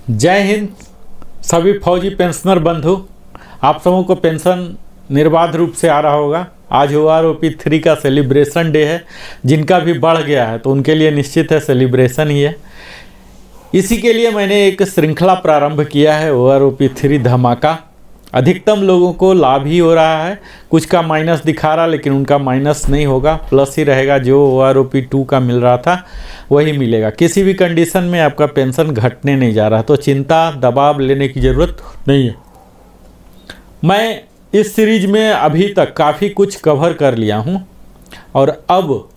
जय हिंद सभी फौजी पेंशनर बंधु। आप सबों को पेंशन निर्बाध रूप से आ रहा होगा। आज OROP 3 का सेलिब्रेशन डे है। जिनका भी बढ़ गया है तो उनके लिए निश्चित है सेलिब्रेशन ही है। इसी के लिए मैंने एक श्रृंखला प्रारंभ किया है OROP 3 धमाका। अधिकतम लोगों को लाभ ही हो रहा है। कुछ का माइनस दिखा रहा, लेकिन उनका माइनस नहीं होगा, प्लस ही रहेगा। जो OROP 2 का मिल रहा था वही मिलेगा। किसी भी कंडीशन में आपका पेंशन घटने नहीं जा रहा, तो चिंता दबाव लेने की ज़रूरत नहीं है। मैं इस सीरीज में अभी तक काफ़ी कुछ कवर कर लिया हूँ और अब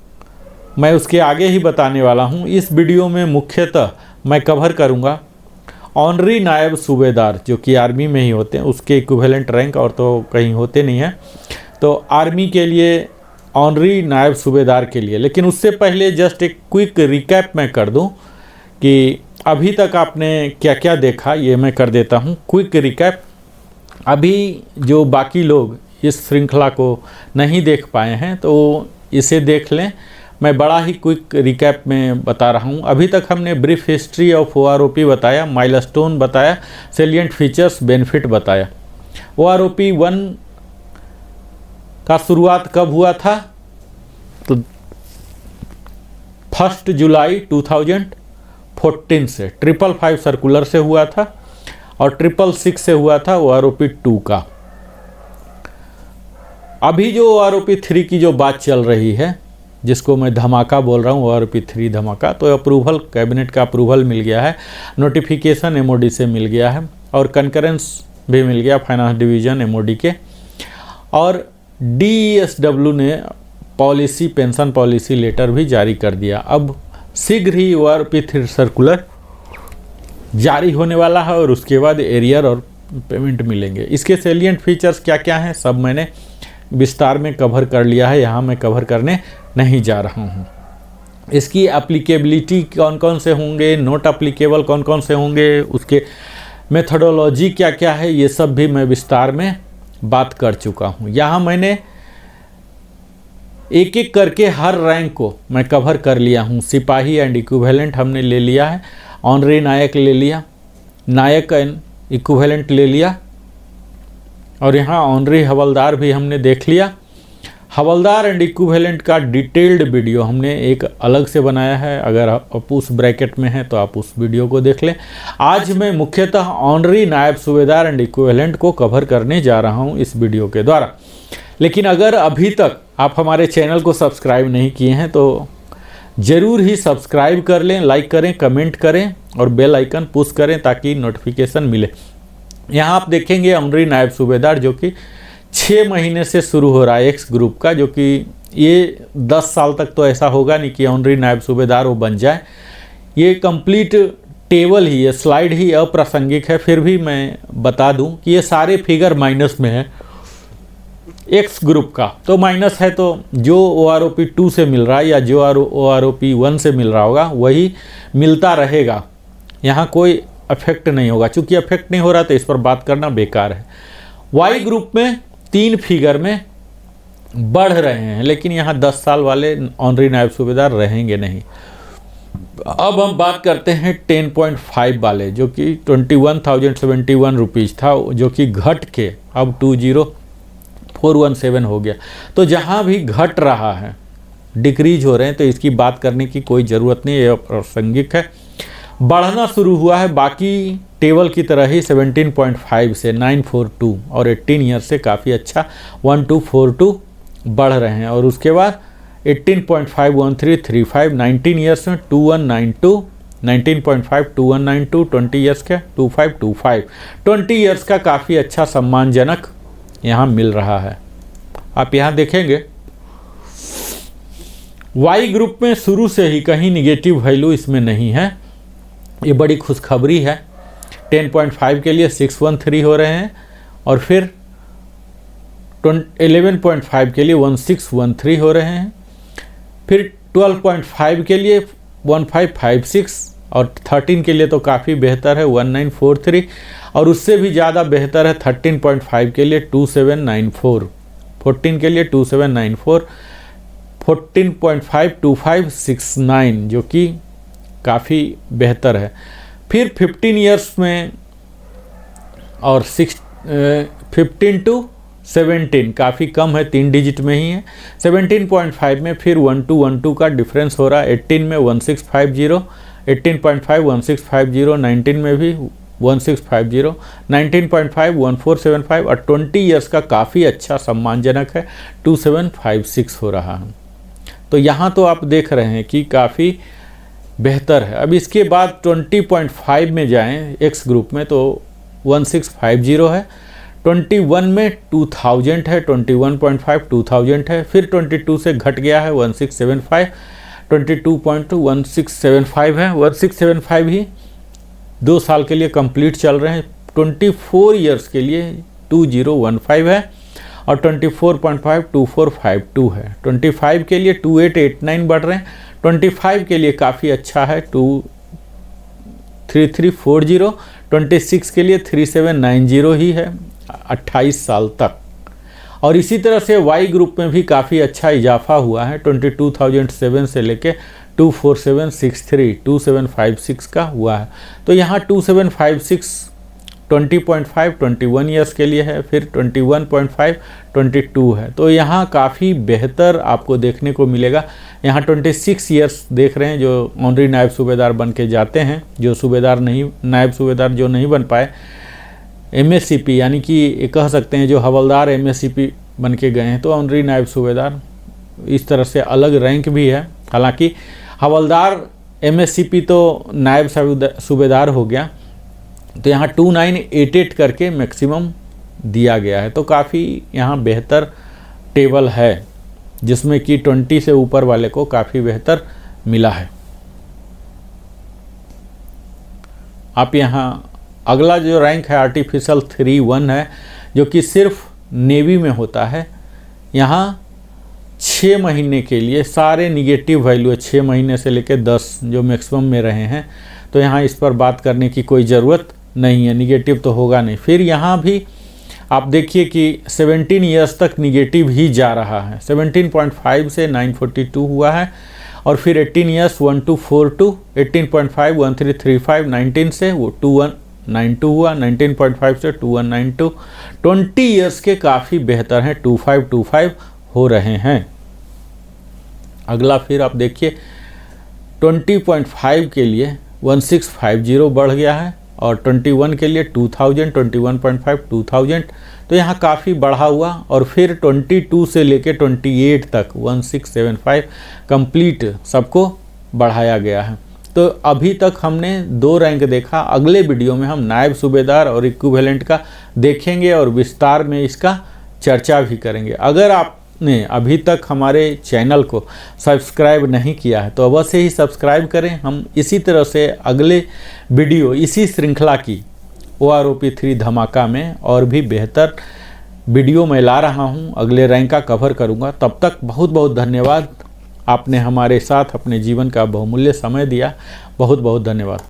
मैं उसके आगे ही बताने वाला हूँ। इस वीडियो में मुख्यतः मैं कवर करूँगा ऑनरी नायब सूबेदार, जो कि आर्मी में ही होते हैं, उसके इक्विवेलेंट रैंक और तो कहीं होते नहीं हैं। तो आर्मी के लिए ऑनरी नायब सूबेदार के लिए, लेकिन उससे पहले जस्ट एक क्विक रिकैप मैं कर दूं कि अभी तक आपने क्या क्या देखा, ये मैं कर देता हूं क्विक रिकैप। अभी जो बाकी लोग इस श्रृंखला को नहीं देख पाए हैं तो इसे देख लें। मैं बड़ा ही क्विक रिकैप में बता रहा हूं। अभी तक हमने ब्रीफ हिस्ट्री ऑफ OROP बताया, माइलस्टोन बताया, सेलिएंट फीचर्स, बेनिफिट बताया। OROP 1 का शुरुआत कब हुआ था? तो 1 जुलाई 2014 से 555 सर्कुलर से हुआ था और 666 से हुआ था OROP 2 का। अभी जो OROP 3 की जो बात चल रही है, जिसको मैं धमाका बोल रहा हूँ, OROP 3 धमाका, तो अप्रूवल, कैबिनेट का अप्रूवल मिल गया है, नोटिफिकेशन MOD से मिल गया है और कंकरेंस भी मिल गया फाइनेंस डिवीज़न MOD के। और DESW ने पॉलिसी, पेंशन पॉलिसी लेटर भी जारी कर दिया। अब शीघ्र ही OROP 3 सर्कुलर जारी होने वाला है और उसके बाद एरियर और पेमेंट मिलेंगे। इसके सेलिएंट फीचर्स क्या क्या हैं सब मैंने विस्तार में कवर कर लिया है, यहाँ मैं कवर करने नहीं जा रहा हूँ। इसकी एप्लीकेबिलिटी कौन कौन से होंगे, नोट एप्लीकेबल कौन कौन से होंगे, उसके मेथडोलॉजी क्या क्या है, ये सब भी मैं विस्तार में बात कर चुका हूँ। यहाँ मैंने एक एक करके हर रैंक को मैं कवर कर लिया हूँ। सिपाही एंड इक्विवेलेंट हमने ले लिया है, ऑनरी नायक ले लिया, नायक एंड इक्विवेलेंट ले लिया और यहाँ ऑनरी हवलदार भी हमने देख लिया। हवलदार एंड इक्विवेलेंट का डिटेल्ड वीडियो हमने एक अलग से बनाया है, अगर आप उस ब्रैकेट में हैं तो आप उस वीडियो को देख लें। आज मैं मुख्यतः ऑनरी नायब सूबेदार एंड इक्विवेलेंट को कवर करने जा रहा हूं इस वीडियो के द्वारा। लेकिन अगर अभी तक आप हमारे चैनल को सब्सक्राइब नहीं किए हैं तो ज़रूर ही सब्सक्राइब कर लें, लाइक करें, कमेंट करें और बेल आइकन पुश करें ताकि नोटिफिकेशन मिले। यहाँ आप देखेंगे ऑनरी नायब सूबेदार जो कि 6 महीने से शुरू हो रहा है एक्स ग्रुप का, जो कि ये 10 साल तक तो ऐसा होगा नहीं कि ऑनरी नायब सूबेदार वो बन जाए। ये कंप्लीट टेबल ही है, स्लाइड ही अप्रासंगिक है, फिर भी मैं बता दूं कि ये सारे फिगर माइनस में है एक्स ग्रुप का। तो माइनस है तो जो OROP 2 से मिल रहा है या जो OROP 1 से मिल रहा होगा वही मिलता रहेगा। यहाँ कोई अफेक्ट नहीं होगा। चूँकि अफेक्ट नहीं हो रहा तो इस पर बात करना बेकार है। वाई ग्रुप में 3 फिगर में बढ़ रहे हैं, लेकिन यहाँ 10 साल वाले ऑनरी नायब सूबेदार रहेंगे नहीं। अब हम बात करते हैं 10.5 वाले, जो कि 21,071 रुपीज़ था, जो कि घट के अब 20,417 हो गया। तो जहाँ भी घट रहा है, डिक्रीज हो रहे हैं, तो इसकी बात करने की कोई ज़रूरत नहीं, ये प्रासंगिक है। बढ़ना शुरू हुआ है बाकी टेबल की तरह ही 17.5 से 942 और 18 ईयर से काफ़ी अच्छा 1242 बढ़ रहे हैं। और उसके बाद 18.5 1335, 19 ईयर्स में 2192, 19.5 2192, 20 ईयर्स के 2525, 20 ईयर्स का काफ़ी अच्छा सम्मानजनक यहाँ मिल रहा है। आप यहाँ देखेंगे वाई ग्रुप में शुरू से ही कहीं निगेटिव वैल्यू इसमें नहीं है, ये बड़ी खुशखबरी है। 10.5 के लिए 613 हो रहे हैं और फिर 11.5 के लिए 1613 हो रहे हैं, फिर 12.5 के लिए 1556 और 13 के लिए तो काफ़ी बेहतर है 1943 और उससे भी ज़्यादा बेहतर है 13.5 के लिए 2794, 14 के लिए 2794, 14.5 2569 जो कि काफ़ी बेहतर है। फिर 15 ईयर्स में और 15 to 17 काफ़ी कम है, 3 डिजिट में ही है। 17.5 में फिर 1212 का डिफरेंस हो रहा है। 18 में 1650, 18.5 1650, 19 में भी 1650, 19.5 1475 और 20 ईयर्स का काफ़ी अच्छा सम्मानजनक है, 2756 हो रहा है। तो यहाँ तो आप देख रहे हैं कि काफ़ी बेहतर है। अब इसके बाद 20.5 में जाएं एक्स ग्रुप में तो 1650 है, 21 में 2000 है, 21.5 2000 है, फिर 22 से घट गया है 1675, 22.2 1675 है, 1675 ही 2 साल के लिए कंप्लीट चल रहे हैं। 24 ईयर्स के लिए 2015 है और 24.5 2452 है। 25 के लिए 2889 बढ़ रहे हैं, 25 के लिए काफ़ी अच्छा है 23340, 26 के लिए 3790 ही है 28 साल तक। और इसी तरह से वाई ग्रुप में भी काफ़ी अच्छा इजाफा हुआ है, 22,007 से लेके 24763 2756 का हुआ है। तो यहाँ 2756 20.5 21 ईयर्स के लिए है, फिर 21.5 22 है। तो यहाँ काफ़ी बेहतर आपको देखने को मिलेगा। यहाँ 26 ईयर्स देख रहे हैं जो ऑनरी नायब सूबेदार बन के जाते हैं, जो सूबेदार नहीं, नायब सूबेदार जो नहीं बन पाए, एमएससीपी यानी कि कह सकते हैं जो हवलदार एमएससीपी बन के गए हैं, तो ऑनरी नायब सूबेदार इस तरह से अलग रैंक भी है। हालांकि हवलदार एमएससीपी तो नायब सूबेदार हो गया, तो यहाँ 2988 करके मैक्सिमम दिया गया है। तो काफ़ी यहाँ बेहतर टेबल है, जिसमें कि 20 से ऊपर वाले को काफ़ी बेहतर मिला है। आप यहाँ अगला जो रैंक है आर्टिफिशियल 3-1 है, जो कि सिर्फ नेवी में होता है। यहाँ 6 महीने के लिए सारे निगेटिव वैल्यू 6 महीने से लेकर 10 जो मैक्सिमम में रहे हैं, तो यहाँ इस पर बात करने की कोई ज़रूरत नहीं है, निगेटिव तो होगा नहीं। फिर यहाँ भी आप देखिए कि 17 ईयर्स तक निगेटिव ही जा रहा है, 17.5 से 942 हुआ है, और फिर 18 ईयर्स 1242, 18.5 1335, 19 से वो 2192 हुआ, 19.5 से 2192, 20 ईयर्स के काफ़ी बेहतर हैं, 2525 हो रहे हैं। अगला फिर आप देखिए 20.5 के लिए 1650 बढ़ गया है, और 21 के लिए 2000, 21.5 2000, तो यहाँ काफ़ी बढ़ा हुआ। और फिर 22 से लेके 28 तक 1675 कंप्लीट सबको बढ़ाया गया है। तो अभी तक हमने 2 रैंक देखा। अगले वीडियो में हम नायब सूबेदार और इक्विवेलेंट का देखेंगे और विस्तार में इसका चर्चा भी करेंगे। अगर आपने अभी तक हमारे चैनल को सब्सक्राइब नहीं किया है तो अवश्य ही सब्सक्राइब करें। हम इसी तरह से अगले वीडियो इसी श्रृंखला की OROP 3 धमाका में और भी बेहतर वीडियो मैं ला रहा हूं, अगले रैंक का कवर करूंगा। तब तक बहुत बहुत धन्यवाद। आपने हमारे साथ अपने जीवन का बहुमूल्य समय दिया। बहुत बहुत धन्यवाद।